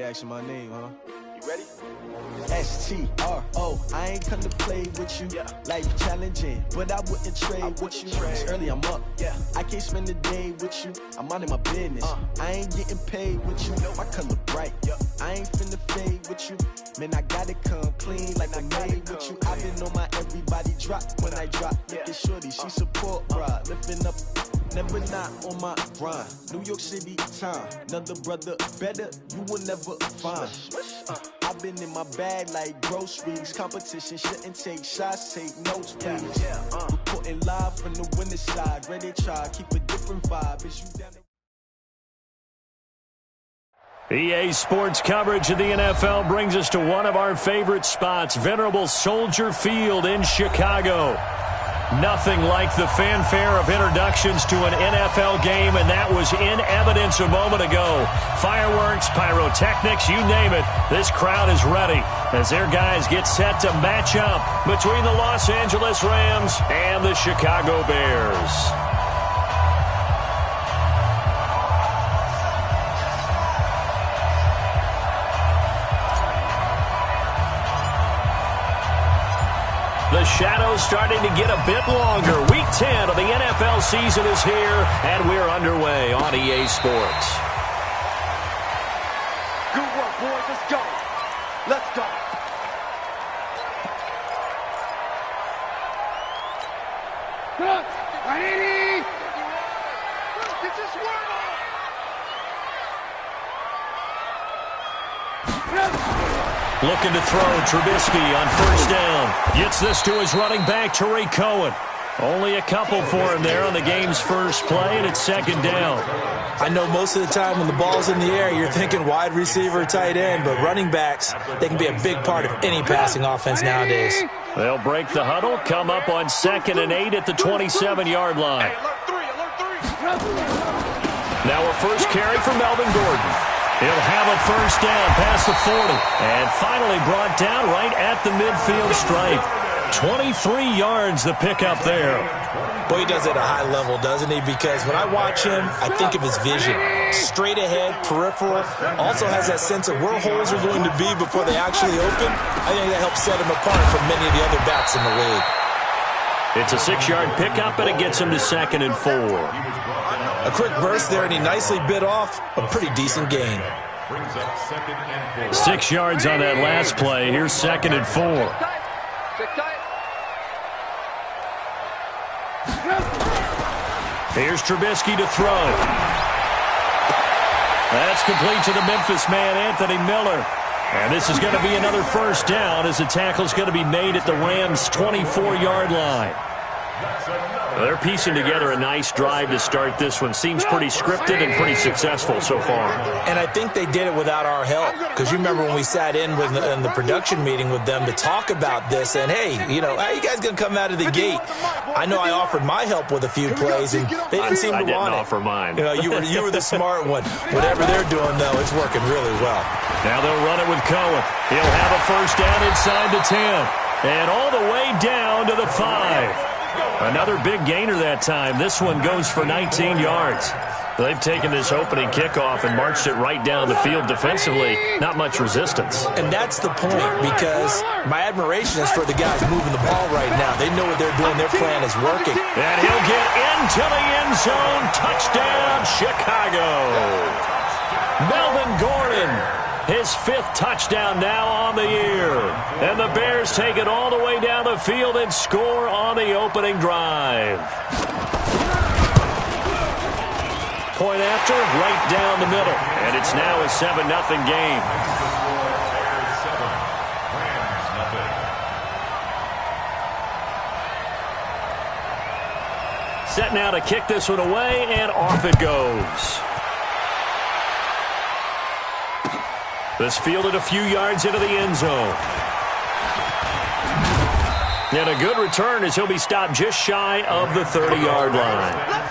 asking my name, huh? You ready? STRO, I ain't come to play with you. Life challenging, but I wouldn't trade with you. It's early, I'm up. I can't spend the day with you. I'm minding my business. I ain't getting paid with you. My color bright. I ain't finna fade with you. Man, I gotta come clean like I made with you. I've been on my everybody drop when I drop. Look at shorty, she support ride. Lifting up, never not on my grind. New York City time, another brother better, you will never find. I've been in my bag like groceries. Competition shouldn't take shots, take notes, please. Reporting live from the winning side. Ready to try, keep a different vibe. Is you down? EA Sports coverage of the NFL brings us to one of our favorite spots, venerable Soldier Field in Chicago. Nothing like the fanfare of introductions to an NFL game, and that was in evidence a moment ago. Fireworks, pyrotechnics, you name it, this crowd is ready as their guys get set to match up between the Los Angeles Rams and the Chicago Bears. The shadow's starting to get a bit longer. Week 10 of the NFL season is here, and we're underway on EA Sports. Good work, boys. Let's go. Let's go. Ready? Get this work. Looking to throw, Trubisky on first down. Gets this to his running back, Tariq Cohen. Only a couple for him there on the game's first play, and it's second down. I know most of the time when the ball's in the air, you're thinking wide receiver, tight end, but running backs, they can be a big part of any passing offense nowadays. They'll break the huddle, come up on 2nd and 8 at the 27-yard line. Now a first carry for Melvin Gordon. He'll have a first down past the 40 and finally brought down right at the midfield stripe. 23 yards the pickup there. Boy, he does it at a high level, doesn't he? Because when I watch him, I think of his vision. Straight ahead, peripheral. Also has that sense of where holes are going to be before they actually open. I think that helps set him apart from many of the other backs in the league. It's a 6-yard pickup, and it gets him to 2nd and 4. A quick burst there, and he nicely bit off a pretty decent gain. 6 yards on that last play. Here's 2nd and 4. Here's Trubisky to throw. That's complete to the Memphis man, Anthony Miller. And this is going to be another first down as the tackle's going to be made at the Rams' 24-yard line. They're piecing together a nice drive to start this one. Seems pretty scripted and pretty successful so far. And I think they did it without our help. Because you remember when we sat in the production meeting with them to talk about this. And, hey, you know, how are you guys going to come out of the gate? I know I offered my help with a few plays, and they didn't seem to want it. I didn't offer mine. You know, you were the smart one. Whatever they're doing, though, it's working really well. Now they'll run it with Cohen. He'll have a first down inside the 10. And all the way down to the 5. Another big gainer that time. This one goes for 19 yards. They've taken this opening kickoff and marched it right down the field defensively. Not much resistance. And that's the point, because my admiration is for the guys moving the ball right now. They know what they're doing. Their plan is working. And he'll get into the end zone. Touchdown, Chicago. Melvin Gordon. His 5th touchdown now on the year. And the Bears take it all the way down the field and score on the opening drive. Point after, right down the middle. And it's now a 7-0 game. Set now to kick this one away, and off it goes. This fielded a few yards into the end zone. And a good return as he'll be stopped just shy of the 30-yard line.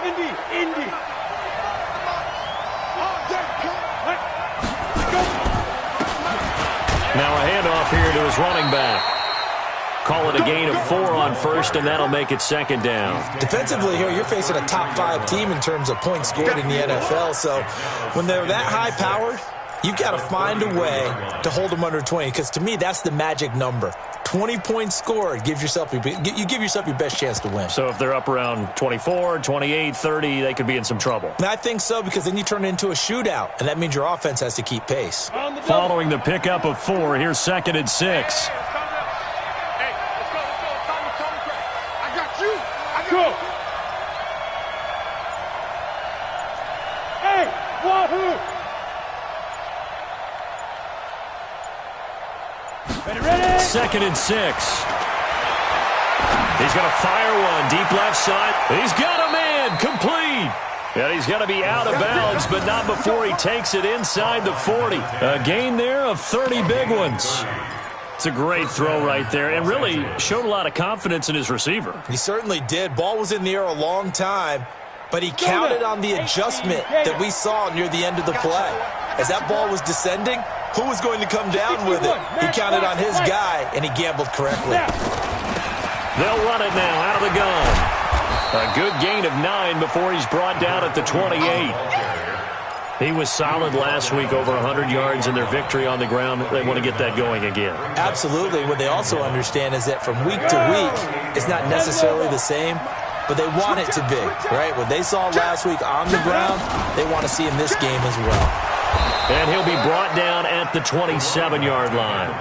70, Indy. Now a handoff here to his running back. Call it a gain of 4 on first, and that'll make it second down. Defensively here, you're facing a top-5 team in terms of points scored in the NFL. So when they're that high-powered, you've got to find a way to hold them under 20, because to me, that's the magic number. 20 points scored, you give yourself your best chance to win. So if they're up around 24, 28, 30, they could be in some trouble. And I think so, because then you turn it into a shootout, and that means your offense has to keep pace. Following the pickup of 4, here's 2nd and 6. Go! Hey, Wahoo! Ready? 2nd and 6. He's going to fire one deep left side. He's got a man complete. And he's going to be out of bounds, but not before he takes it inside the 40. A gain there of 30 big ones. It's a great throw right there, and really showed a lot of confidence in his receiver. He certainly did. Ball was in the air a long time, but he counted on the adjustment that we saw near the end of the play. As that ball was descending, who was going to come down with it? He counted on his guy, and he gambled correctly. They'll run it now out of the gun. A good gain of 9 before he's brought down at the 28. He was solid last week, over 100 yards in their victory on the ground. They want to get that going again. Absolutely. What they also understand is that from week to week, it's not necessarily the same, but they want it to be, right? What they saw last week on the ground, they want to see in this game as well. And he'll be brought down at the 27-yard line.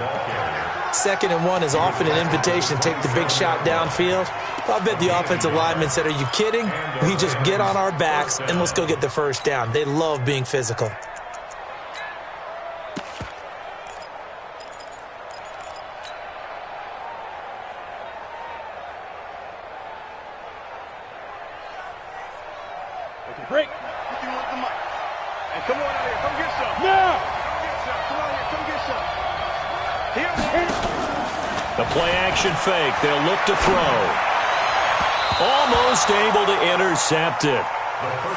2nd and 1 is often an invitation to take the big shot downfield. I bet the offensive lineman said, are you kidding? We just get on our backs and let's go get the first down. They love being physical. Okay, break. Hey, come on out here. Come get some. Now! Come on here. Come get some. Here. The play-action fake. They'll look to throw. Almost able to intercept it.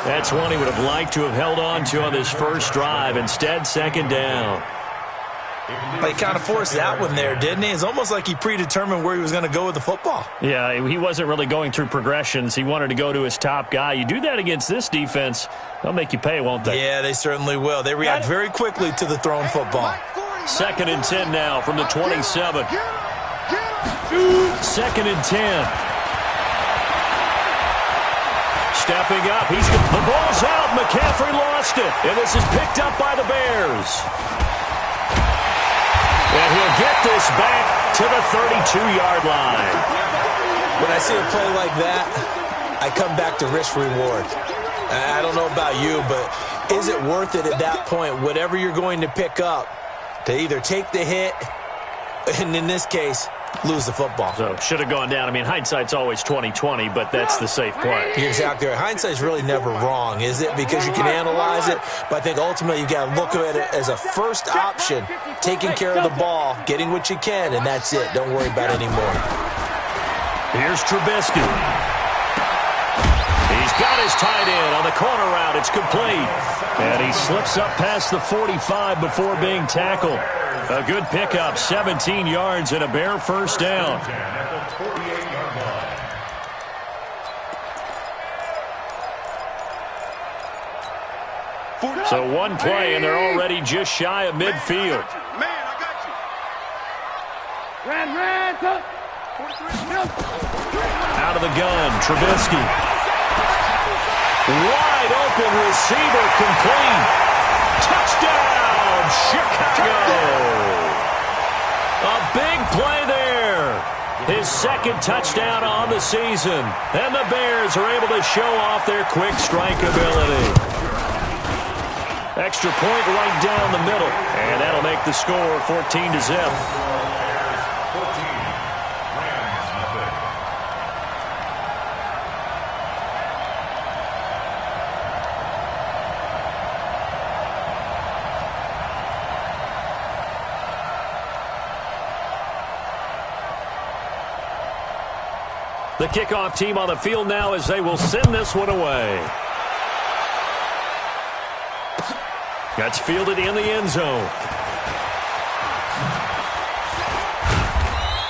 That's one he would have liked to have held on to on this first drive. Instead, 2nd down. He kind of forced that one there, didn't he? It's almost like he predetermined where he was going to go with the football. Yeah, he wasn't really going through progressions. He wanted to go to his top guy. You do that against this defense, they'll make you pay, won't they? Yeah, they certainly will. They react very quickly to the thrown football. 2nd and 10 now from the 27. 2nd and 10. Stepping up, the ball's out. McCaffrey lost it, and this is picked up by the Bears. And he'll get this back to the 32-yard line. When I see a play like that, I come back to risk reward. I don't know about you, but is it worth it at that point, whatever you're going to pick up, to either take the hit, and in this case, lose the football? So should have gone down. I mean, hindsight's always 20/20, but that's the safe play. You're exactly right. Hindsight's really never wrong, is it? Because you can analyze it, but I think ultimately you got to look at it as a first option, taking care of the ball, getting what you can, and that's it. Don't worry about it anymore. Here's Trubisky. He's got his tight end on the corner route. It's complete. And he slips up past the 45 before being tackled. A good pickup, 17 yards and a Bear first down. So one play, and they're already just shy of midfield. Man, I got you. Ran, Out of the gun, Trubisky. Wide open receiver, complete. Touchdown, Chicago. A big play there. His 2nd touchdown on the season. And the Bears are able to show off their quick strike ability. Extra point right down the middle. And that'll make the score 14-0. The kickoff team on the field now as they will send this one away. That's fielded in the end zone.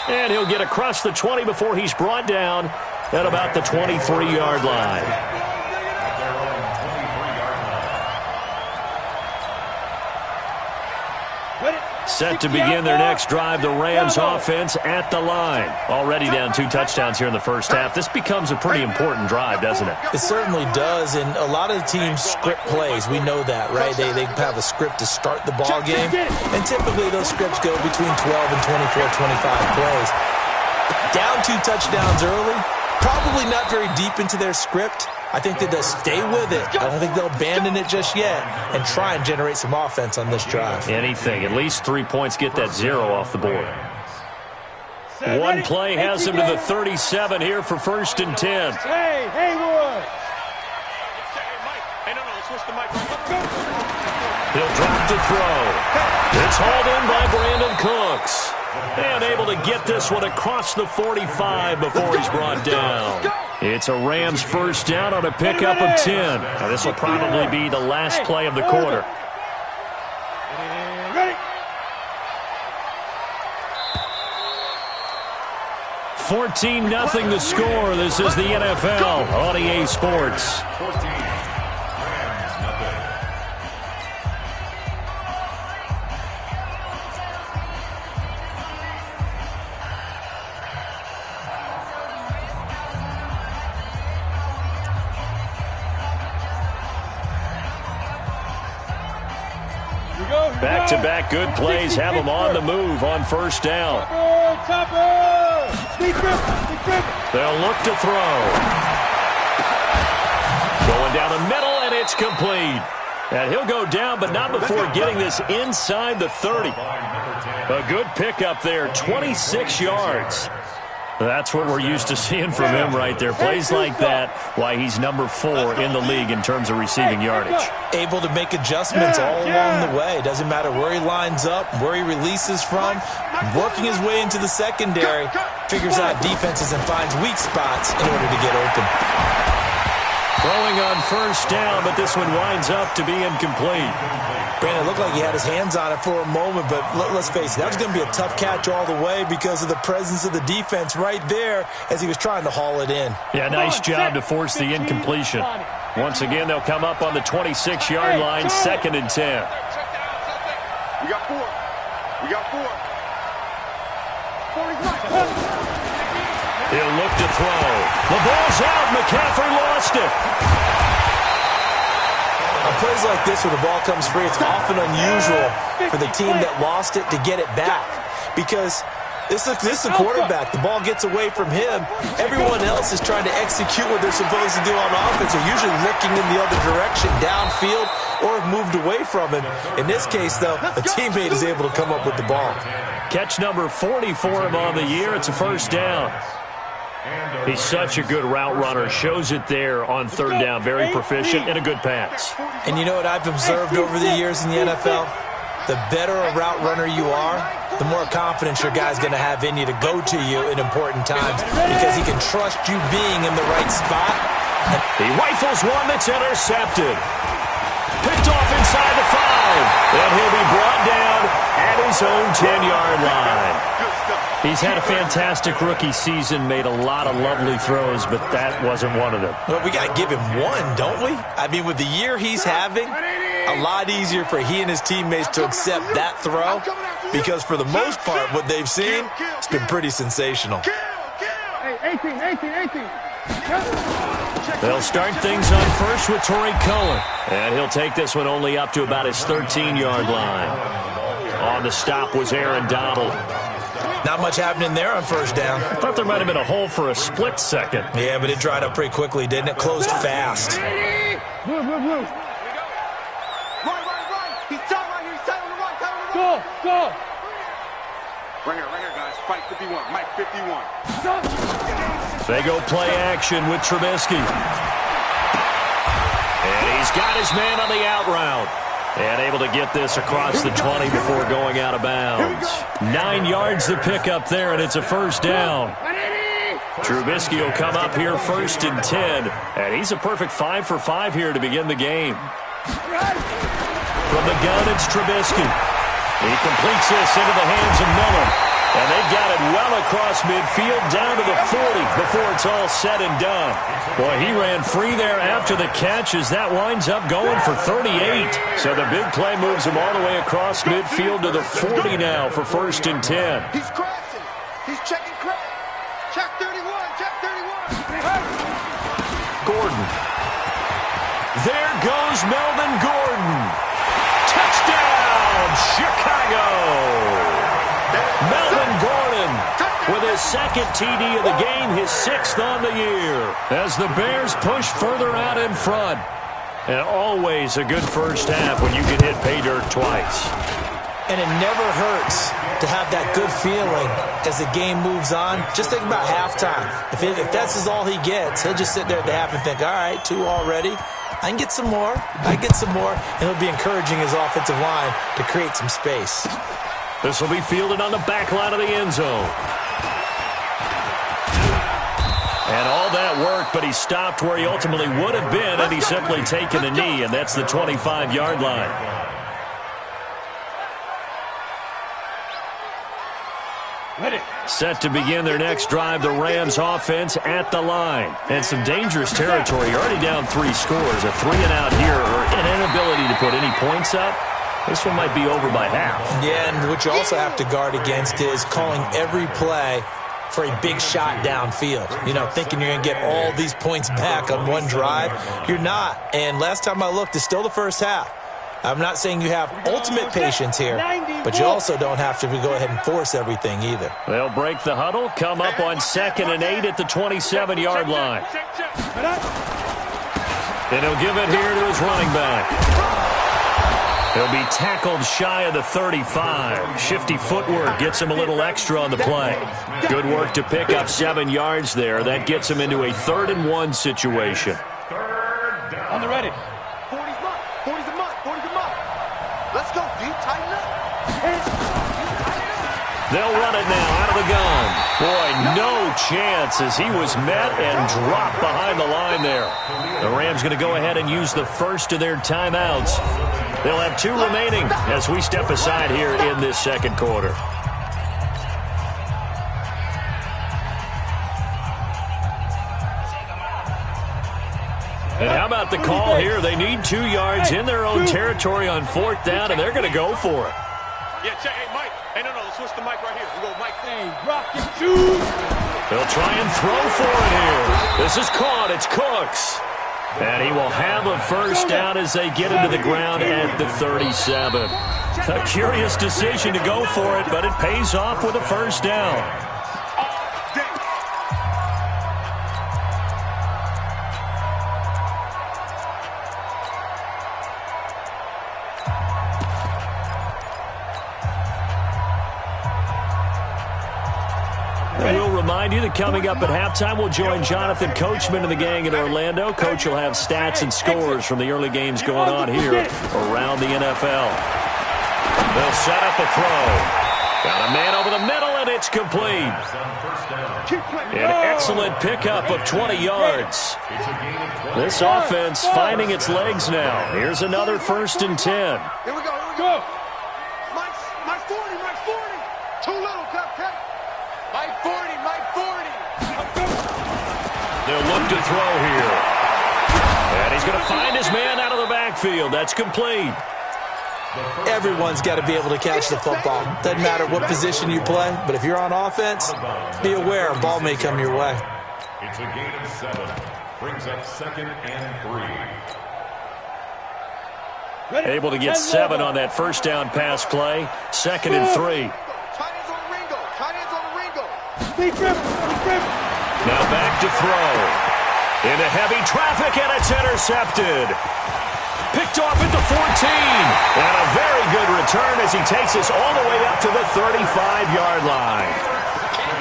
And he'll get across the 20 before he's brought down at about the 23-yard line. Set to begin their next drive, the Rams offense at the line. Already down 2 touchdowns here in the first half. This becomes a pretty important drive, doesn't it? It certainly does, and a lot of the teams script plays. We know that, right? They have a script to start the ball game, and typically those scripts go between 12 and 24, 25 plays. Down 2 touchdowns early, probably not very deep into their script. I think that they'll stay with it. I don't think they'll abandon it just yet and try and generate some offense on this drive. Anything. At least 3 points get that 0 off the board. One play has him to the 37 here for 1st and 10. Hey, Haywood! He'll drop to throw. It's hauled in by Brandon Cooks. And able to get this one across the 45 before he's brought down. It's a Rams first down on a pickup of 10. Now, this will probably be the last play of the quarter. 14-0 the score. This is the NFL on EA Sports. Back-to-back good plays have them on the move on first down. They'll look to throw. Going down the middle, and it's complete. And he'll go down, but not before getting this inside the 30. A good pickup there, 26 yards. That's what we're used to seeing from him right there. Plays like that, why he's number 4 in the league in terms of receiving yardage. Able to make adjustments all along the way. Doesn't matter where he lines up, where he releases from. Working his way into the secondary. Figures out defenses and finds weak spots in order to get open. Throwing on first down, but this one winds up to be incomplete. Brandon, it looked like he had his hands on it for a moment, but let's face it, that was going to be a tough catch all the way because of the presence of the defense right there as he was trying to haul it in. Yeah, nice job to force the incompletion. Once again, they'll come up on the 26-yard line, 2nd and 10. We got 4. We got 4. He'll look to throw. The ball's out. McCaffrey lost it. On plays like this where the ball comes free, it's often unusual for the team that lost it to get it back because this is a quarterback. The ball gets away from him. Everyone else is trying to execute what they're supposed to do on offense. They're usually looking in the other direction, downfield, or have moved away from him. In this case, though, a teammate is able to come up with the ball. Catch number 40 for him on the year. It's a first down. He's such a good route runner. Shows it there on 3rd down. Very proficient and a good pass. And you know what I've observed over the years in the NFL? The better a route runner you are, the more confidence your guy's going to have in you to go to you in important times because he can trust you being in the right spot. He rifles one that's intercepted. Picked off inside the 5. And he'll be brought down at his own 10-yard line. He's had a fantastic rookie season, made a lot of lovely throws, but that wasn't one of them. Well, we got to give him one, don't we? I mean, with the year he's having, a lot easier for he and his teammates to accept that throw because for the most part, what they've seen, it's been pretty sensational. Hey, 18. They'll start things on first with Torrey Cohen. And he'll take this one only up to about his 13-yard line. On the stop was Aaron Donald. Not much happening there on first down. I thought there might have been a hole for a split second. Yeah, but it dried up pretty quickly, didn't it? Closed fast. Blue. Right. He's tight right here. He's tight on the right. Go. Right here, guys. Fight 51. Mike 51. They go play action with Trubisky. And he's got his man on the out route. And able to get this across the 20 before going out of bounds. 9 yards to pick up there, and it's a first down. Trubisky will come up here 1st and 10, and he's a perfect 5 for 5 here to begin the game. From the gun, it's Trubisky. He completes this into the hands of Miller, and they've got it well across midfield down to the 40 before it's all said and done. Boy, he ran free there after the catch as that winds up going for 38. So the big play moves him all the way across midfield to the 40 now for 1st and 10. He's crossing. He's checking crack. Check 31. Check 31. Gordon. There goes Melvin Gordon. Touchdown, Chicago. Melvin Gordon with his 2nd TD of the game, his 6th on the year. As the Bears push further out in front. And always a good first half when you can hit pay dirt twice. And it never hurts to have that good feeling as the game moves on. Just think about halftime. If that's all he gets, he'll just sit there at the half and think, all right, 2 already. I can get some more. I can get some more. And he'll be encouraging his offensive line to create some space. This will be fielded on the back line of the end zone. And all that work, but he stopped where he ultimately would have been, and he's simply taken a knee, and that's the 25-yard line. Set to begin their next drive, the Rams offense at the line. And some dangerous territory. You're already down 3 scores. A 3-and-out here, or an inability to put any points up. This one might be over by half. Yeah, and what you also have to guard against is calling every play for a big shot downfield. You know, thinking you're going to get all these points back on one drive. You're not. And last time I looked, it's still the first half. I'm not saying you have ultimate patience here, but you also don't have to go ahead and force everything either. They'll break the huddle, come up on 2nd and 8 at the 27-yard line. And he'll give it here to his running back. He'll be tackled shy of the 35. Shifty footwork gets him a little extra on the play. Good work to pick up 7 yards there. That gets him into a 3rd and 1 situation. On the ready. 40's mark. 40's a mark. 40's a mark. Let's go, D. Tighten up. They'll run it now out of the gun. Boy, no chance as he was met and dropped behind the line there. The Rams going to go ahead and use the first of their timeouts. They'll have 2 remaining as we step aside here in this 2nd quarter. And how about the call here? They need 2 yards in their own territory on 4th down, and they're going to go for it. Yeah, check. Hey, Mike. Hey, no, let's switch the mic right here. We go, Mike. Hey, rock your shoes. They'll try and throw for it here. This is caught. It's Cooks. And he will have a first down as they get into the ground at the 37. A curious decision to go for it, but it pays off with a first down. We'll remind you that coming up at halftime, we'll join Jonathan Coachman and the gang in Orlando. Coach will have stats and scores from the early games going on here around the NFL. They'll set up a throw. Got a man over the middle, and it's complete. An excellent pickup of 20 yards. This offense finding its legs now. Here's another 1st and 10. Here we go. Here we go. Mike 40. Mike 40. Too little, cupcake. Mike 40, Mike 40. They'll look to throw here. And he's going to find his man out of the backfield. That's complete. Everyone's got to be able to catch the football. Doesn't matter what position you play, but if you're on offense, be aware a ball may come your way. It's a gain of 7. Brings up 2nd and 3. Able to get 7 on that first down pass play. 2nd and 3. Now back to throw. Into heavy traffic, and it's intercepted. Picked off at the 14. And a very good return as he takes us all the way up to the 35-yard line.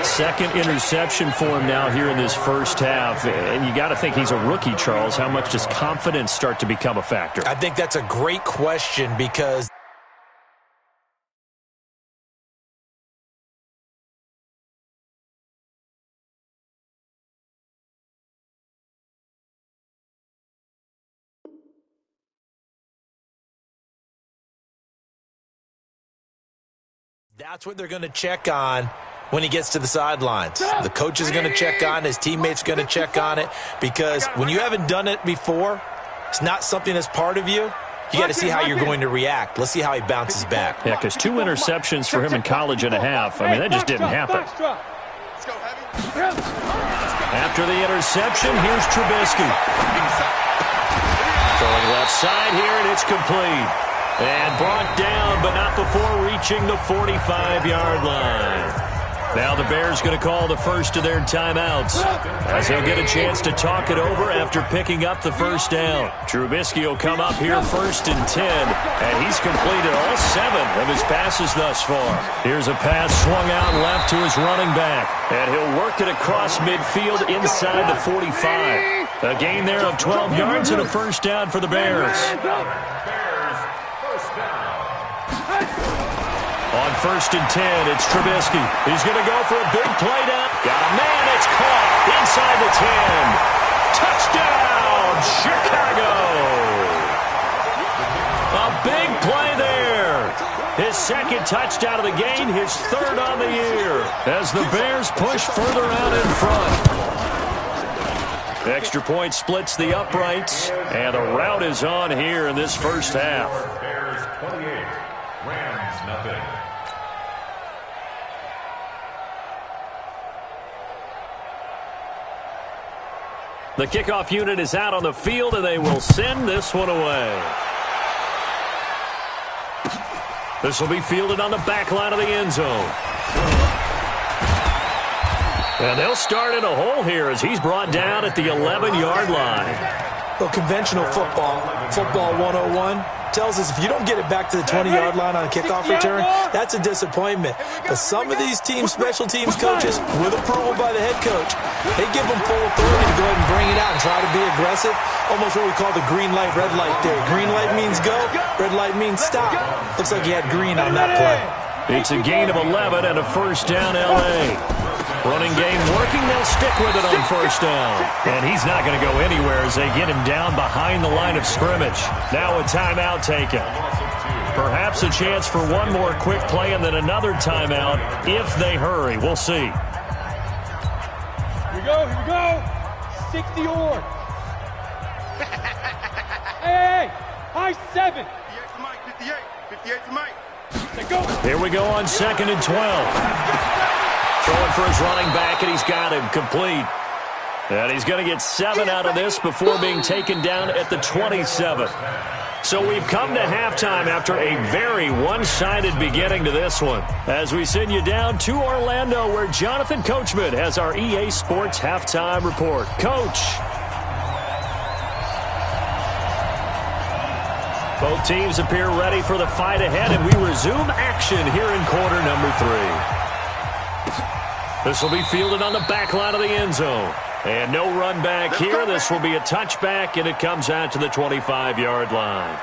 2nd interception for him now here in this first half. And you got to think he's a rookie, Charles. How much does confidence start to become a factor? I think that's a great question because That's what they're going to check on when he gets to the sidelines. The coach is going to check on it. His teammates are going to check on it, because when you haven't done it before, it's not something that's part of you. You got to see how you're going to react. Let's see how he bounces back. Yeah, because 2 interceptions for him in college and a half. I mean, that just didn't happen. After the interception, here's Trubisky. Throwing left side here, and it's complete. And brought down, but not before reaching the 45-yard line. Now the Bears going to call the first of their timeouts, as they'll get a chance to talk it over after picking up the first down. Trubisky will come up here 1st and 10, and he's completed all 7 of his passes thus far. Here's a pass swung out left to his running back, and he'll work it across midfield inside the 45. A gain there of 12 yards and a first down for the Bears. On 1st and 10, it's Trubisky. He's going to go for a big play down. Got a man. It's caught inside the 10. Touchdown, Chicago. A big play there. His 2nd touchdown of the game, his 3rd on the year, as the Bears push further out in front. Extra point splits the uprights, and the rout is on here in this first half. Bears 28, Rams nothing. The kickoff unit is out on the field, and they will send this one away. This will be fielded on the back line of the end zone. And they'll start in a hole here as he's brought down at the 11-yard line. Well, conventional football 101, tells us if you don't get it back to the 20-yard line on a kickoff return, that's a disappointment. But some of these teams, special teams coaches, with approval by the head coach, they give them full authority to go ahead and bring it out and try to be aggressive. Almost what we call the green light, red light theory. Green light means go, red light means stop. Looks like he had green on that play. It's a gain of 11 and a first down, L.A. Running game working, they'll stick with it on first down. And he's not going to go anywhere as they get him down behind the line of scrimmage. Now a timeout taken. Perhaps a chance for one more quick play and then another timeout if they hurry. We'll see. Here we go. 60 or. Hey, high 7. 58 to Mike. Here we go on 2nd and 12. Throwing for his running back, and he's got him complete. And he's going to get 7 out of this before being taken down at the 27. So we've come to halftime after a very one-sided beginning to this one, as we send you down to Orlando, where Jonathan Coachman has our EA Sports halftime report. Coach. Both teams appear ready for the fight ahead, and we resume action here in quarter number 3. This will be fielded on the back line of the end zone. And no run back here. This will be a touchback, and it comes out to the 25-yard line.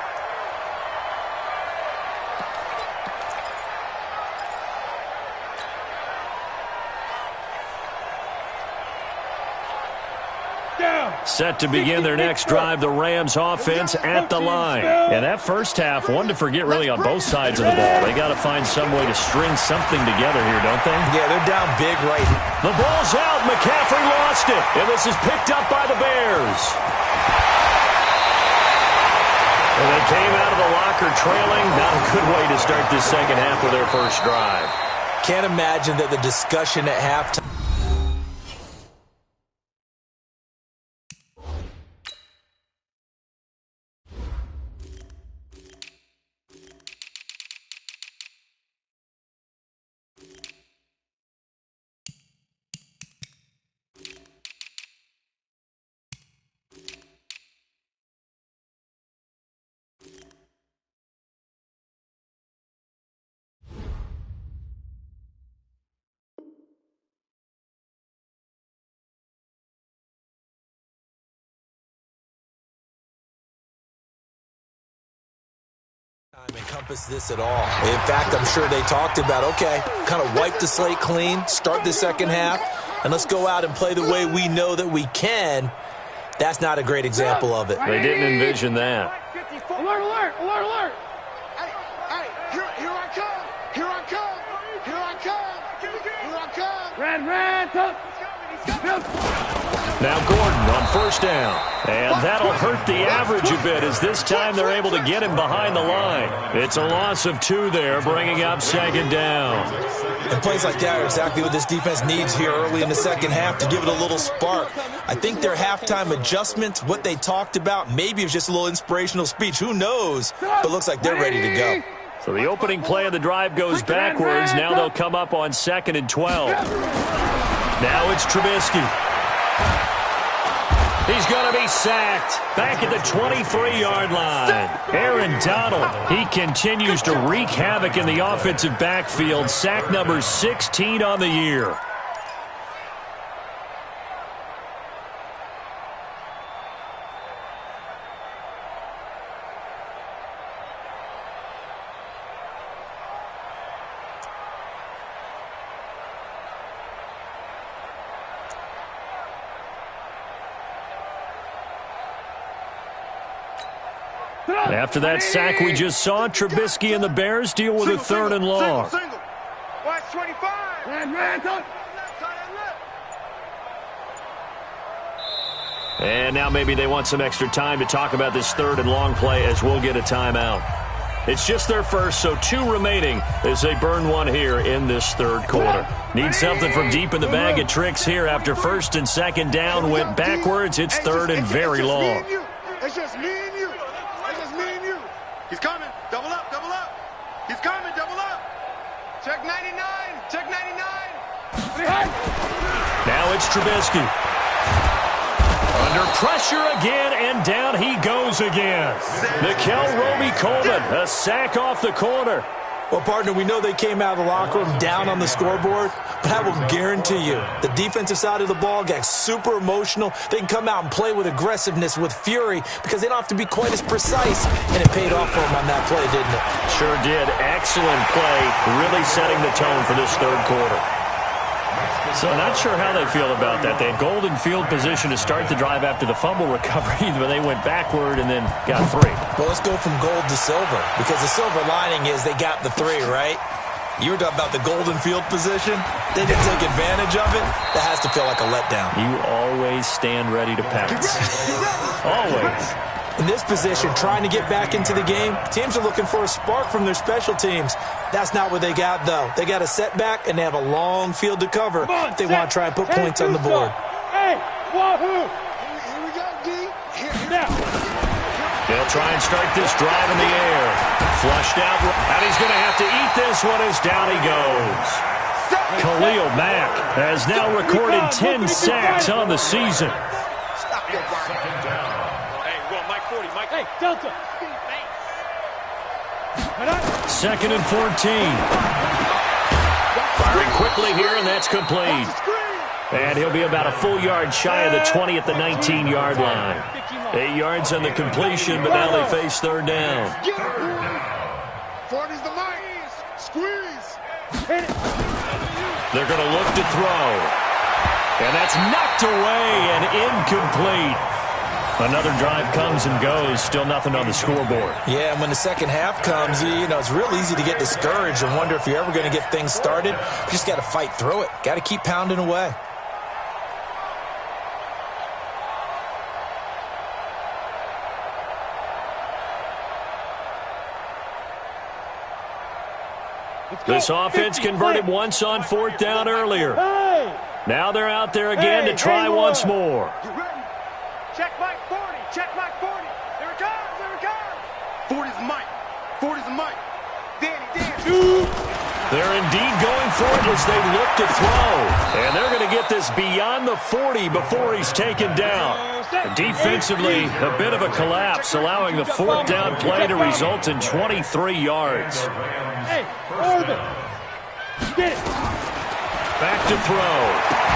Set to begin their next drive, the Rams offense at the line. And that first half, one to forget really on both sides of the ball. They got to find some way to string something together here, don't they? Yeah, they're down big right here. The ball's out. McCaffrey lost it. And this is picked up by the Bears. And they came out of the locker trailing. Not a good way to start this second half with their first drive. Can't imagine that the discussion at halftime. Encompass this at all. In fact, I'm sure they talked about, okay, kind of wipe the slate clean, start the second half, and let's go out and play the way we know that we can. That's not a great example of it. They didn't envision that. Alert, alert, alert, alert. Hey, here I come. Here I come. Now Gordon on first down. And that'll hurt the average a bit as this time they're able to get him behind the line. It's a loss of 2 there, bringing up second down. And plays like that are exactly what this defense needs here early in the second half to give it a little spark. I think their halftime adjustments, what they talked about, maybe it was just a little inspirational speech. Who knows? But it looks like they're ready to go. So the opening play of the drive goes backwards. Now they'll come up on 2nd and 12. Now it's Trubisky. He's going to be sacked back at the 23-yard line. Aaron Donald, he continues to wreak havoc in the offensive backfield. Sack number 16 on the year. After that sack we just saw, Trubisky and the Bears deal with a 3rd and long. Watch 25. And now maybe they want some extra time to talk about this 3rd and long play as we'll get a timeout. It's just their first, so 2 remaining as they burn 1 here in this 3rd quarter. Need something from deep in the bag of tricks here after 1st and 2nd down went backwards. It's 3rd and very long. It's just me and you. He's coming. Double up, double up. He's coming, double up. Check 99. Check 99. Now it's Trubisky. Under pressure again, and down he goes again. Nickel Roby-Coleman, a sack off the corner. Well, partner, we know they came out of the locker room down on the scoreboard, but I will guarantee you the defensive side of the ball got super emotional. They can come out and play with aggressiveness, with fury, because they don't have to be quite as precise, and it paid off for them on that play, didn't it? Sure did. Excellent play, really setting the tone for this 3rd quarter. So not sure how they feel about that. They had golden field position to start the drive after the fumble recovery, but they went backward and then got 3. Well, let's go from gold to silver, because the silver lining is they got the 3, right? You were talking about the golden field position. They didn't take advantage of it. That has to feel like a letdown. You always stand ready to pounce. Always. In this position, trying to get back into the game, teams are looking for a spark from their special teams. That's not what they got, though. They got a setback, and they have a long field to cover if they want to try and put points on the board. Hey, wahoo! Here we go, D. Here now. They'll try and start this drive in the air. Flushed out, and he's going to have to eat this one as down he goes. Khalil Mack has now recorded 10 sacks on the season. Hey, Delta. 2nd and 14. Firing quickly here, and that's complete. And he'll be about a full yard shy of the 20 at the 19-yard line. 8 yards on the completion, but now they face 3rd down. 40's the mic. Squeeze. They're going to look to throw. And that's knocked away and incomplete. Another drive comes and goes, still nothing on the scoreboard. Yeah, and when the second half comes, you know, it's real easy to get discouraged and wonder if you're ever going to get things started. You just got to fight through it. Got to keep pounding away. This offense converted once on 4th down earlier. Now they're out there again to try once more. Check Mike 40. Check Mike 40. There it comes. There it comes. 40's Mike. 40's Mike. Danny. They're indeed going for it as they look to throw. And they're going to get this beyond the 40 before he's taken down. Defensively, a bit of a collapse, allowing the 4th down play to result in 23 yards. Hey, Orbit. Get it. Back to throw.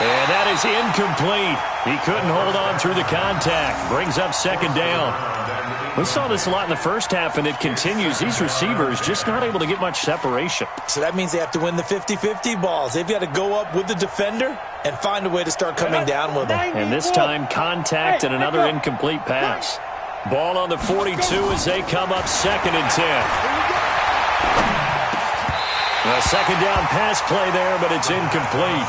And that is incomplete. He couldn't hold on through the contact. Brings up 2nd down. We saw this a lot in the first half, and it continues. These receivers just not able to get much separation. So that means they have to win the 50-50 balls. They've got to go up with the defender and find a way to start coming down with them. And this time, contact and another incomplete pass. Ball on the 42 as they come up 2nd and 10. A second down pass play there, but it's incomplete.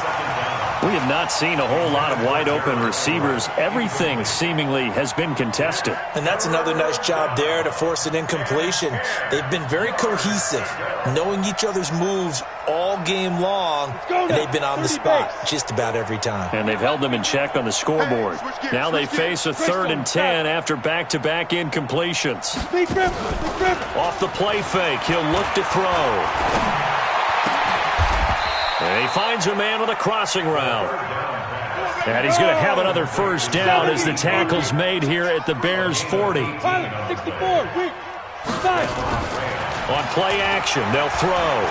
We have not seen a whole lot of wide-open receivers. Everything seemingly has been contested. And that's another nice job there to force an incompletion. They've been very cohesive, knowing each other's moves all game long, and they've been on the spot just about every time. And they've held them in check on the scoreboard. Now they face a 3rd and 10 after back-to-back incompletions. Off the play fake, he'll look to throw. And he finds a man with a crossing route. And he's going to have another first down as the tackle's made here at the Bears' 40. On play action, they'll throw.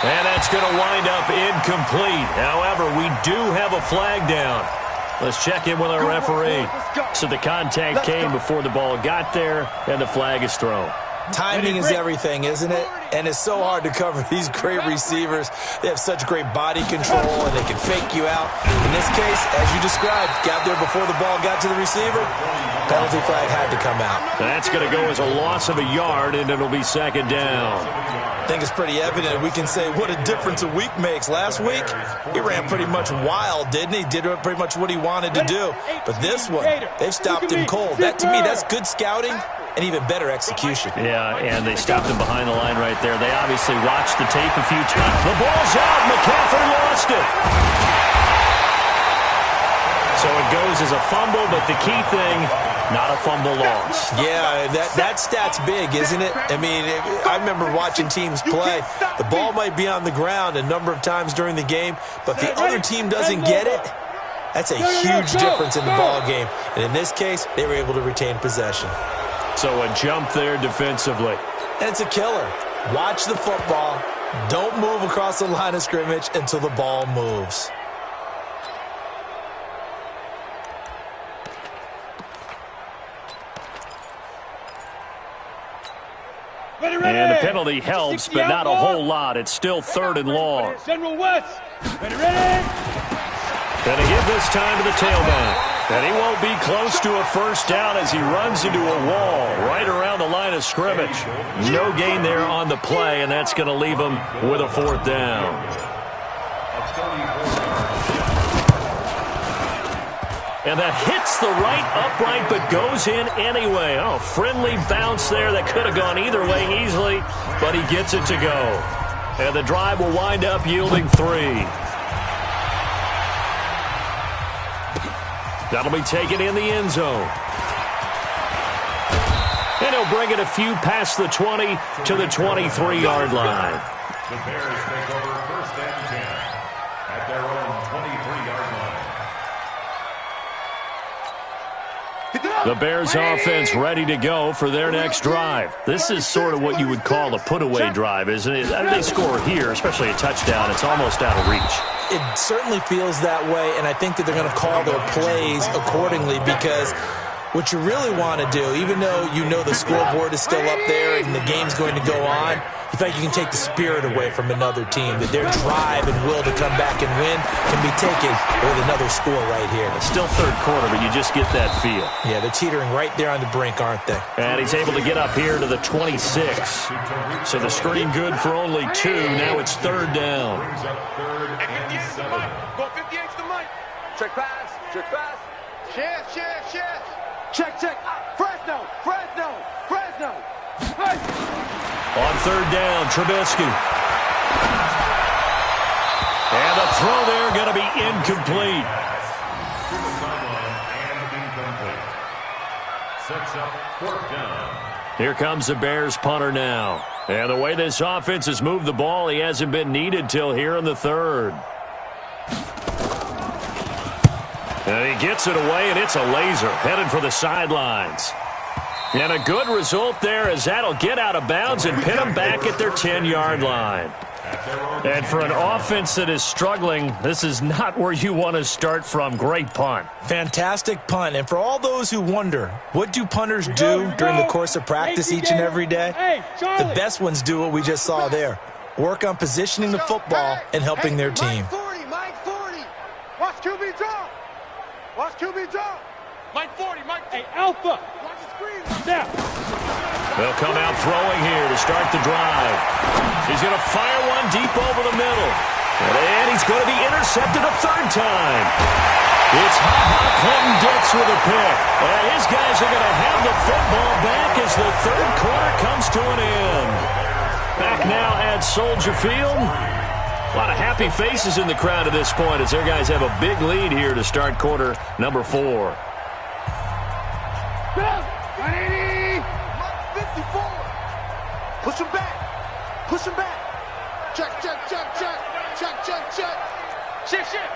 And that's going to wind up incomplete. However, we do have a flag down. Let's check in with our referee. So the contact came before the ball got there, and the flag is thrown. Timing is everything, isn't it? And it's so hard to cover these great receivers. They have such great body control, and they can fake you out. In this case, as you described, got there before the ball got to the receiver. Penalty flag had to come out. That's going to go as a loss of a yard, and it'll be second down. I think it's pretty evident. We can say what a difference a week makes. Last week, he ran pretty much wild, didn't he? Did pretty much what he wanted to do. But this one, they've stopped him cold. That, to me, that's good scouting and even better execution. Yeah, and they stopped him behind the line right there. They obviously watched the tape a few times. The ball's out. McCaffrey lost it. So it goes as a fumble, but the key thing, not a fumble loss. Yeah, that stat's big, isn't it? I mean, I remember watching teams play. The ball might be on the ground a number of times during the game, but the other team doesn't get it. That's a huge difference in the ball game. And in this case, they were able to retain possession. So a jump there defensively. And it's a killer. Watch the football. Don't move across the line of scrimmage until the ball moves. And the penalty helps, but not a whole lot. It's still 3rd and long. Gonna give this time to the tailback. And he won't be close to a first down as he runs into a wall right around the line of scrimmage. No gain there on the play, and that's going to leave him with a 4th down. And that hits the right upright but goes in anyway. Oh, friendly bounce there that could have gone either way easily, but he gets it to go. And the drive will wind up yielding 3. That'll be taken in the end zone. And he'll bring it a few past the 20 to the 23-yard line. The Bears take over 1st and 10 at their own 23-yard line. The Bears offense ready to go for their next drive. This is sort of what you would call a put-away drive, isn't it? They score here, especially a touchdown. It's almost out of reach. It certainly feels that way, and I think that they're going to call their plays accordingly because what you really want to do, even though you know the scoreboard is still up there and the game's going to go on, you think you can take the spirit away from another team, that their drive and will to come back and win can be taken with another score right here. It's still 3rd quarter, but you just get that feel. Yeah, they're teetering right there on the brink, aren't they? And he's able to get up here to the 26. So the screen good for only 2. Now it's 3rd down. Go 58 to Mike. Check pass. Check pass. Share. Check. Fresno. Hey. On 3rd down, Trubisky. And the throw there going to be incomplete. Sets up 4th down. Here comes the Bears punter now. And the way this offense has moved the ball, he hasn't been needed till here in the 3rd. And he gets it away, and it's a laser headed for the sidelines. And a good result there as that'll get out of bounds and pin them back at their 10-yard line. And for an offense that is struggling, this is not where you want to start from. Great punt. Fantastic punt. And for all those who wonder, what do punters do during the course of practice each and every day? The best ones do what we just saw there. Work on positioning the football and helping their team. Mike 40. Watch QB draw. Mike 40. Hey, Alpha. Watch his They'll come out throwing here to start the drive. He's going to fire one deep over the middle. And he's going to be intercepted a third time. It's Clinton Dix with a pick. And his guys are going to have the football back as the third quarter comes to an end. Back now at Soldier Field. A lot of happy faces in the crowd at this point as their guys have a big lead here to start quarter number 4. 180! 54! Push him back! Push him back! Check, check, check, check! Check, check, check! Shift, shift!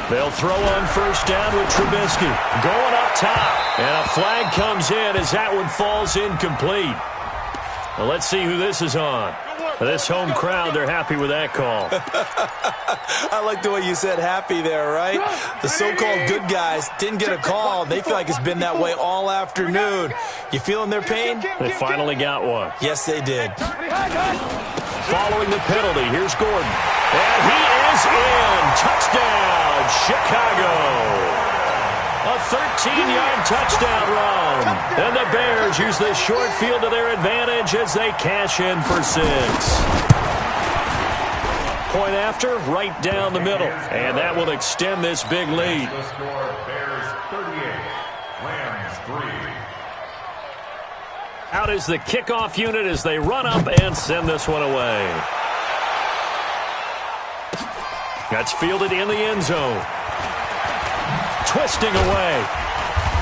They'll throw on first down with Trubisky. Going up top. And a flag comes in as that one falls incomplete. Well, let's see who this is on. This home crowd, they're happy with that call. I like the way you said happy there, right? The so-called good guys didn't get a call. They feel like it's been that way all afternoon. You feeling their pain? They finally got one. Yes, they did. Following the penalty, here's Gordon. And he is in. Touchdown, Chicago. A 13-yard touchdown run. And the Bears use this short field to their advantage as they cash in for 6. Point after, right down the middle. And that will extend this big lead. The score, Bears 38, Rams 3. Out is the kickoff unit as they run up and send this one away. That's fielded in the end zone. Twisting away.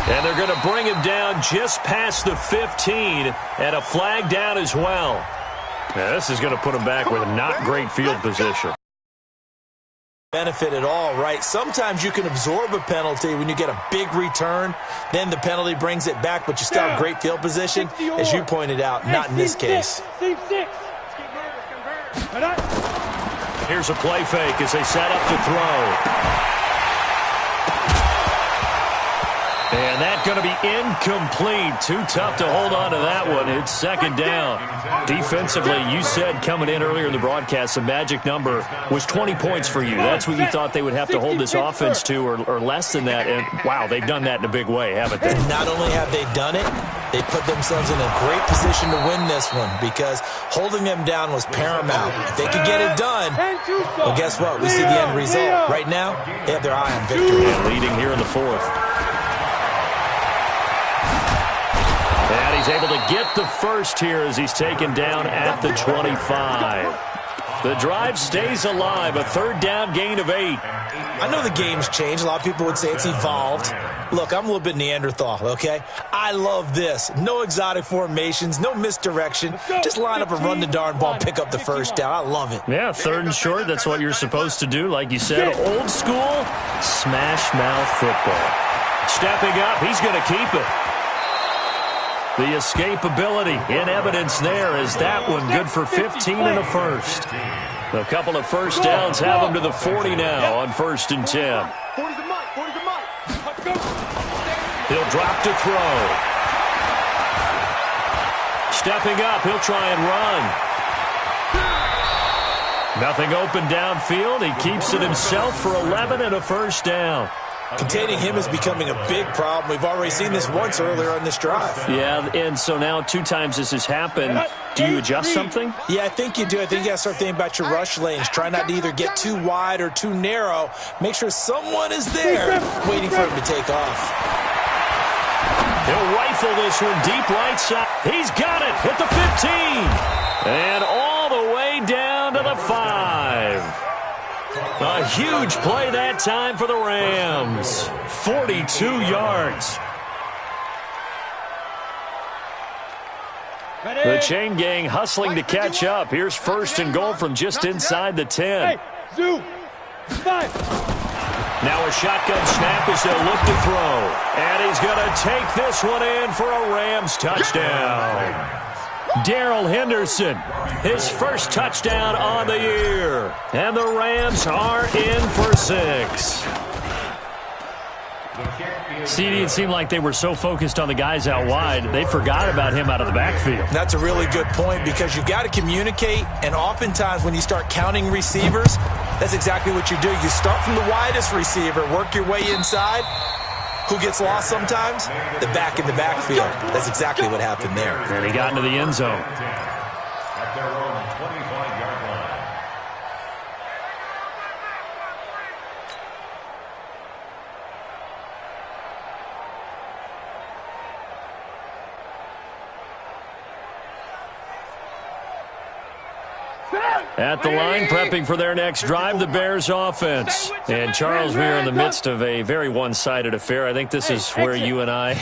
And they're going to bring him down just past the 15 and a flag down as well. Now, this is going to put him back with not great field position. Benefit at all, right? Sometimes you can absorb a penalty when you get a big return. Then the penalty brings it back, but you still have great field position. As you pointed out, not in this case. Here's a play fake as they set up to throw. And that's going to be incomplete. Too tough to hold on to that one. It's second down. Defensively, you said coming in earlier in the broadcast, the magic number was 20 points for you. That's what you thought they would have to hold this offense to or less than that. And, wow, they've done that in a big way, haven't they? And not only have they done it, they put themselves in a great position to win this one because holding them down was paramount. If they could get it done, well, guess what? We see the end result. Right now, they have their eye on victory. And leading here in the 4th. And he's able to get the first here as he's taken down at the 25. The drive stays alive, a third down gain of 8. I know the game's changed. A lot of people would say it's evolved. Look, I'm a little bit Neanderthal, okay? I love this. No exotic formations, no misdirection. Just line up and run the darn ball, pick up the first down. I love it. Yeah, third and short, that's what you're supposed to do. Like you said, old school, smash mouth football. Stepping up, he's going to keep it. The escapability in evidence there is that one good for 15 and a first. A couple of first downs have him to the 40 now on 1st and 10. He'll drop to throw. Stepping up, he'll try and run. Nothing open downfield. He keeps it himself for 11 and a first down. Containing him is becoming a big problem. We've already seen this once earlier on this drive. Yeah, and so now 2 times this has happened. Do you adjust something? Yeah, I think you do. I think you got to start thinking about your rush lanes. Try not to either get too wide or too narrow. Make sure someone is there waiting for him to take off. He'll rifle this one deep right side. He's got it at the 15. And all the way down to the 5. A huge play that time for the Rams. 42 yards. The chain gang hustling to catch up. Here's 1st and goal from just inside the 10. Now a shotgun snap as they'll look to throw. And he's going to take this one in for a Rams touchdown. Darrell Henderson, his first touchdown on the year. And the Rams are in for 6. CD, it seemed like they were so focused on the guys out wide, they forgot about him out of the backfield. That's a really good point because you've got to communicate, and oftentimes when you start counting receivers, that's exactly what you do. You start from the widest receiver, work your way inside. Who gets lost sometimes? The back in the backfield. That's exactly what happened there. And he got into the end zone. At their own 25-yard line. At the line, prepping for their next drive, the Bears offense. And Charles, we are in the midst of a very one-sided affair. I think this is where you and I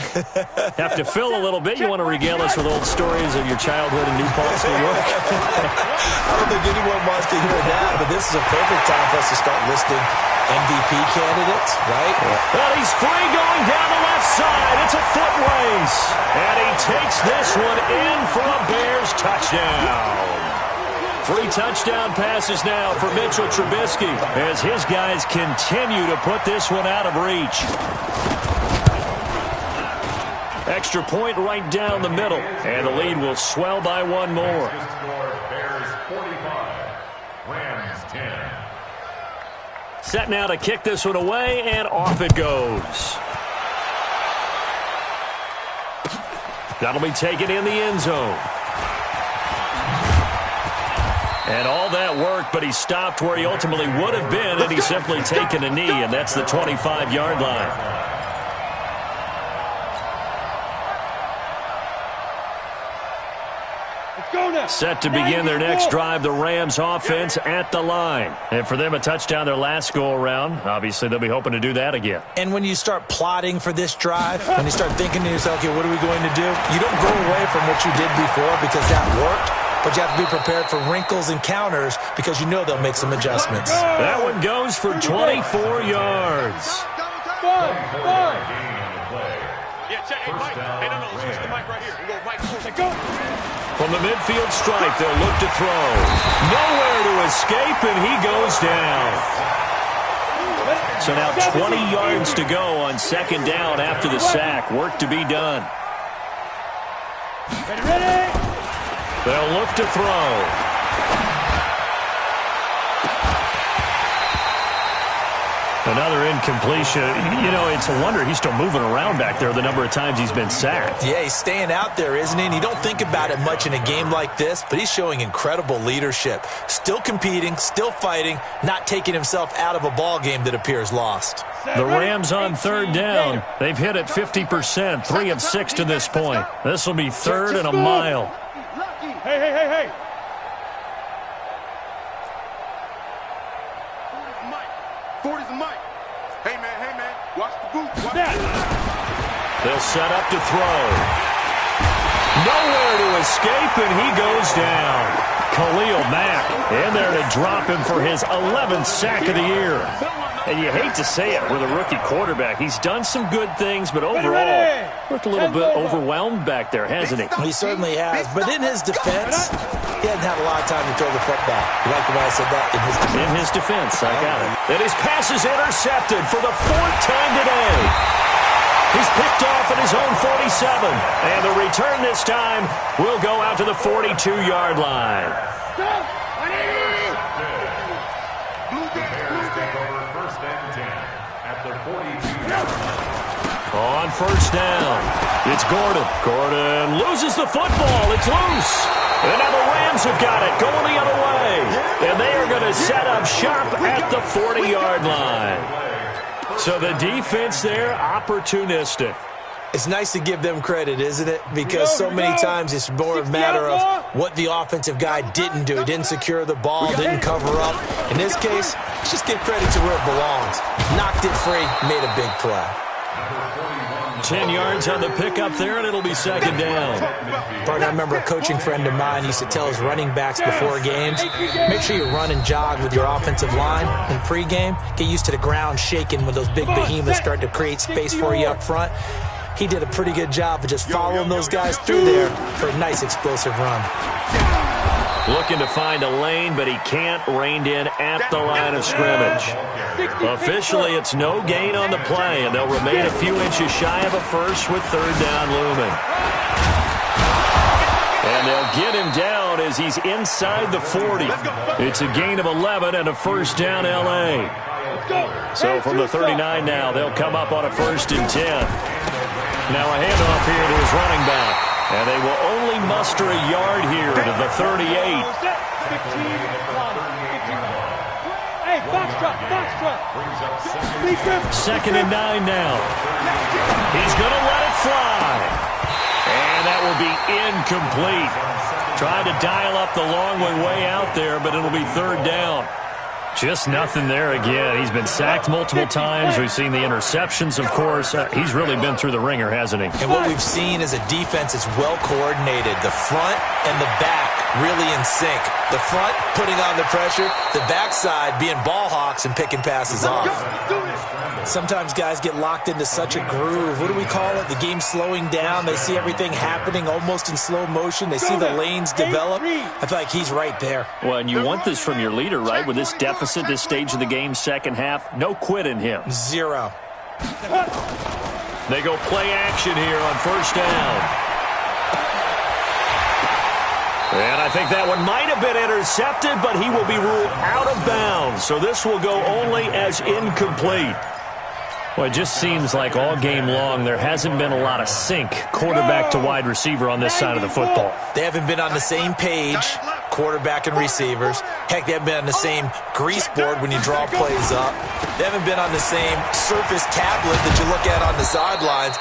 have to fill a little bit. You want to regale us with old stories of your childhood in New Paltz, New York? I don't think anyone wants to hear that, but this is a perfect time for us to start listing MVP candidates, right? Well, he's free going down the left side. It's a foot race. And he takes this one in for a Bears touchdown. 3 touchdown passes now for Mitchell Trubisky as his guys continue to put this one out of reach. Extra point right down the middle, and the lead will swell by 1 more. Bears 45, Rams 10. Set now to kick this one away, and off it goes. That'll be taken in the end zone. And all that worked, but he stopped where he ultimately would have been, and he's simply taken a knee, and that's the 25-yard line. Set to begin their next drive, the Rams offense at the line. And for them, a touchdown their last go-around. Obviously, they'll be hoping to do that again. And when you start plotting for this drive, when you start thinking to yourself, okay, what are we going to do? You don't go away from what you did before because that worked. But you have to be prepared for wrinkles and counters because you know they'll make some adjustments. That one goes for 24 yards. From the midfield strike, they'll look to throw. Nowhere to escape, and he goes down. So now 20 yards to go on second down after the sack. Work to be done. Ready? They'll look to throw. Another incompletion. You know, it's a wonder he's still moving around back there the number of times he's been sacked. Yeah, he's staying out there, isn't he? And you don't think about it much in a game like this, but he's showing incredible leadership. Still competing, still fighting, not taking himself out of a ball game that appears lost. The Rams on third down. They've hit it 50%, 3 of 6 to this point. This will be third and a mile. Hey. They'll set up to throw. Nowhere to escape, and he goes down. Khalil Mack in there to drop him for his 11th sack of the year. And you hate to say it with a rookie quarterback. He's done some good things, but overall, looked a little bit overwhelmed back there, hasn't he? He certainly has. But in his defense, he hasn't had a lot of time to throw the football. You like the way I said that? In his defense. In his defense, I got it. And his pass is intercepted for the 4th time today. He's picked off at his own 47. And the return this time will go out to the 42-yard line. On first down, it's Gordon. Gordon loses the football. It's loose. And now the Rams have got it going the other way. And they are going to set up shop at the 40-yard line. So the defense there, opportunistic. It's nice to give them credit, isn't it? Because so many times it's more a matter of what the offensive guy didn't do. He didn't secure the ball, didn't cover up. In this case, just give credit to where it belongs. Knocked it free, made a big play. 10 yards on the pickup there, and it'll be second down. Partner, I remember a coaching friend of mine used to tell his running backs before games, make sure you run and jog with your offensive line in pregame. Get used to the ground shaking when those big behemoths start to create space for you up front. He did a pretty good job of just following those guys through there for a nice explosive run. Looking to find a lane, but he can't. Reined in at the line of scrimmage. Officially, it's no gain on the play, and they'll remain a few inches shy of a first with third down looming. And they'll get him down as he's inside the 40. It's a gain of 11 and a first down L.A. So from the 39 now, they'll come up on a 1st and 10. Now a handoff here to his running back. And they will only muster a yard here to the 38. Second and 9 now. He's going to let it fly. And that will be incomplete. Tried to dial up the long way out there, but it'll be third down. Just nothing there again. He's been sacked multiple times. We've seen the interceptions, of course. He's really been through the ringer, hasn't he? And what we've seen is a defense that's well coordinated. The front and the back really in sync. The front putting on the pressure. The backside being ball hawks and picking passes off. Sometimes guys get locked into such a groove. What do we call it? The game slowing down. They see everything happening almost in slow motion. They see the lanes develop. I feel like he's right there. Well, and you want this from your leader, right? With this deficit, this stage of the game, second half, no quit in him. Zero. They go play action here on first down. And I think that one might have been intercepted, but he will be ruled out of bounds. So this will go only as incomplete. Well, it just seems like all game long there hasn't been a lot of sync quarterback to wide receiver on this side of the football. They haven't been on the same page, quarterback and receivers. Heck, they haven't been on the same grease board when you draw plays up. They haven't been on the same surface tablet that you look at on the sidelines.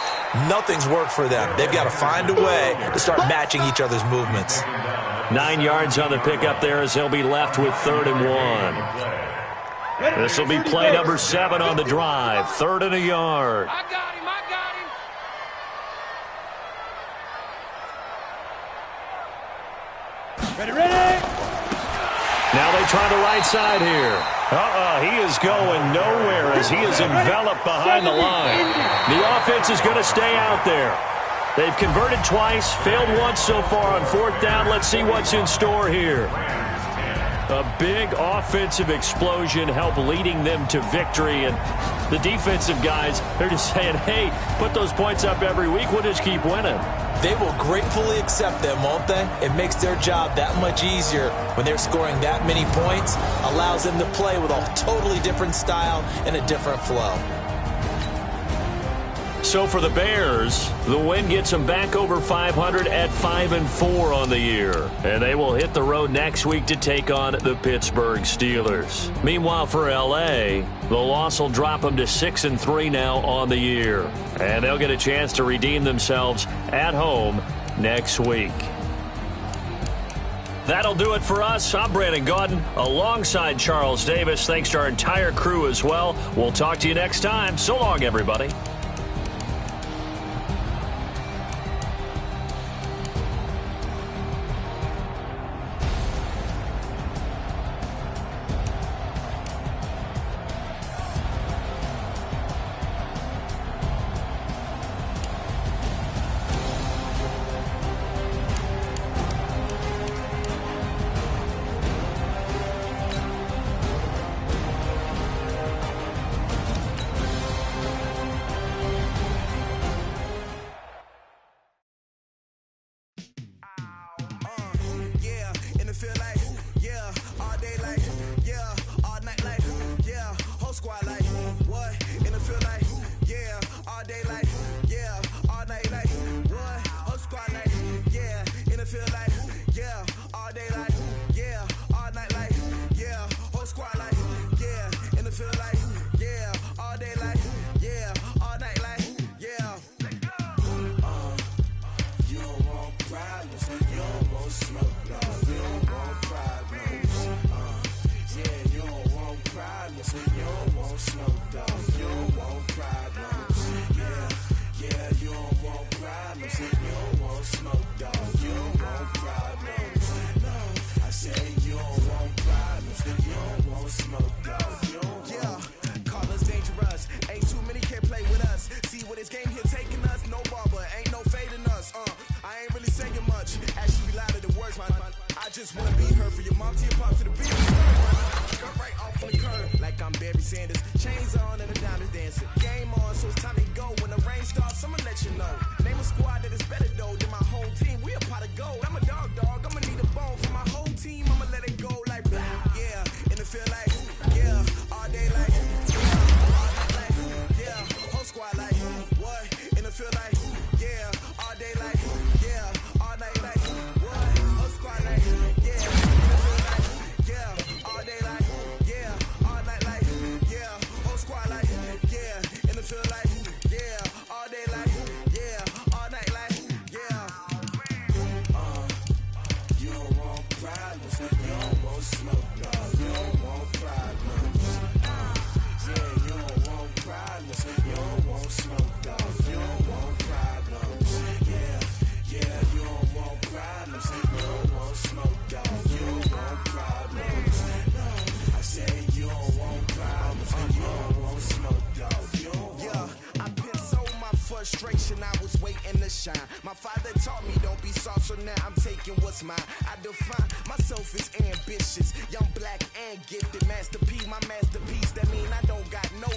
Nothing's worked for them. They've got to find a way to start matching each other's movements. 9 yards on the pickup there as he'll be left with 3rd and 1. This will be play number 7 on the drive. 3rd and a yard. I got him. Ready. Now they try the right side here. He is going nowhere as he is enveloped behind the line. The offense is going to stay out there. They've converted twice, failed once so far on 4th down. Let's see what's in store here. A big offensive explosion helped leading them to victory. And the defensive guys, they're just saying, hey, put those points up every week. We'll just keep winning. They will gratefully accept them, won't they? It makes their job that much easier when they're scoring that many points. Allows them to play with a totally different style and a different flow. So for the Bears, the win gets them back over 500 at 5-4 on the year. And they will hit the road next week to take on the Pittsburgh Steelers. Meanwhile, for L.A., the loss will drop them to 6-3 now on the year. And they'll get a chance to redeem themselves at home next week. That'll do it for us. I'm Brandon Gaudin alongside Charles Davis. Thanks to our entire crew as well. We'll talk to you next time. So long, everybody. just wanna be heard for your mom to your pop to the beat. Cut right off on the curb like I'm Barry Sanders. Chains on and the diamonds dancing. Game on, so it's time to go. When the rain starts, I'ma let you know. Name a squad that is better though than my home team. We a pot of gold. I'm a dog. I'ma need a bone for my whole team. I'ma let it go like blah. Yeah, and it feel like yeah, all day like yeah, all night like yeah, whole squad like what? And it feel like yeah, all day like yeah, all night like what? Whole squad like yeah, and it feel like yeah, all day like yeah, all night like yeah, whole squad like yeah, and it feel like yeah, all day like yeah, all night like yeah. You don't want problems, you don't want smoke, dog. You don't want problems. Yeah, you don't want problems, you don't want smoke, dog. You don't want problems. Yeah, you don't want problems, you don't want smoke, dog. You don't want problems. No, I say you don't want problems, you don't want smoke, dog. You don't want. I piss on my frustration, I was waiting to shine. My father taught me don't be soft, so now I'm taking what's mine. I define myself as ambitious, young, black, and gifted. Master P, my masterpiece. That mean I don't got no